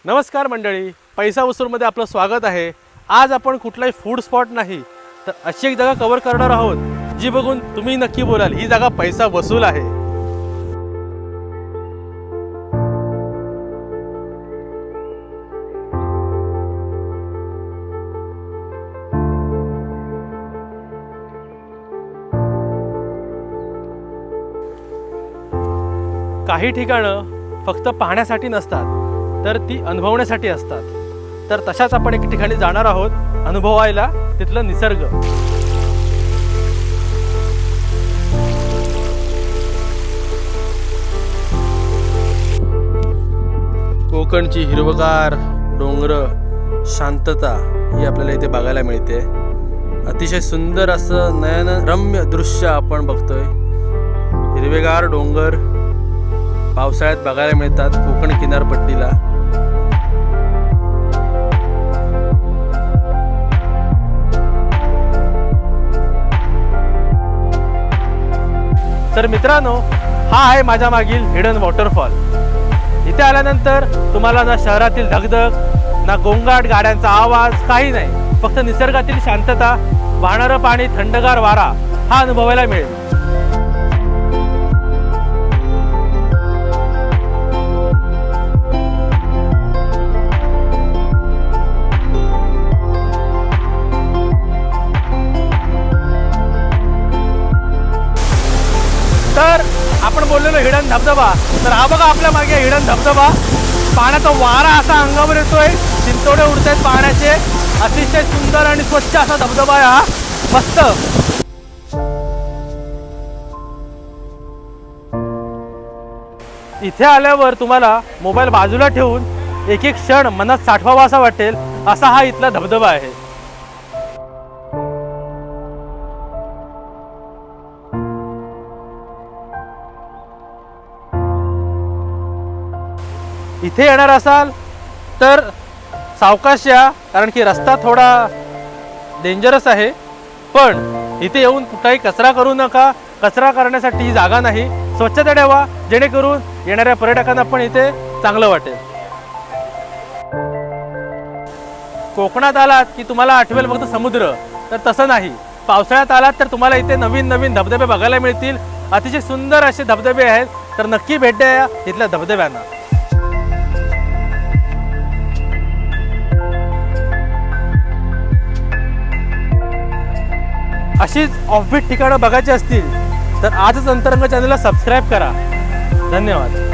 नमस्कार मंडळी, पैसा वसूलमध्ये आपलं स्वागत आहे। आज आपण कुठलाही फूड स्पॉट नाही तर अशी एक जागा कव्हर करणार आहोत जी बघून तुम्ही नक्की बोलाल ही जागा पैसा वसूल आहे। काही ठिकाणं फक्त पाहण्यासाठी नसतात तर ती अनुभवण्यासाठी असतात। तर तशाच आपण एक ठिकाणी जाणार आहोत अनुभवायला तिथलं निसर्ग। कोकणची हिरवगार डोंगर, शांतता ही आपल्याला इथे बघायला मिळते। अतिशय सुंदर असं नयनरम्य दृश्य आपण बघतोय। हिरवेगार डोंगर पावसाळ्यात बघायला मिळतात कोकण किनारपट्टीला। तर मित्रांनो, हा आहे माझ्या मागील हिडन वॉटरफॉल। इथे आल्यानंतर तुम्हाला ना शहरातील धगधग ना गोंगाट गाड्यांचा आवाज काही नाही, फक्त निसर्गातील शांतता, वाहणारं पाणी, थंडगार वारा हा अनुभवायला मिळेल। तर आपण बोललेलो हिडन धबधबा, तर हा बघा आपल्या मागे हिडन धबधबा। पाण्याचा वारा असा अंगावर येतोय, चिंचोडे उडतायत पाण्याचे। अतिशय सुंदर आणि स्वच्छ असा धबधबा आहे हा, मस्त। इथे आल्यावर तुम्हाला मोबाईल बाजूला ठेवून एक एक क्षण मनात साठवावा असा वाटेल असा हा इथला धबधबा आहे। इथे येणार असाल तर सावकाश या, कारण की रस्ता थोडा डेंजरस आहे। पण इथे येऊन कुठलाही कचरा करू नका, कचरा करण्यासाठी ही जागा नाही। स्वच्छता ठेवा जेणेकरून येणाऱ्या पर्यटकांना पण इथे चांगलं वाटेल। कोकणात आलात की तुम्हाला आठवेल फक्त समुद्र, तर तसं नाही। पावसाळ्यात आलात तर तुम्हाला इथे नवीन नवीन धबधबे बघायला मिळतील। अतिशय सुंदर असे धबधबे आहेत, तर नक्की भेट द्या इथल्या धबधब्यांना। अशीच ऑफबीट ठिकाणं बघायची असतील तर आजच अंतरंग चॅनलला सबस्क्राईब करा। धन्यवाद।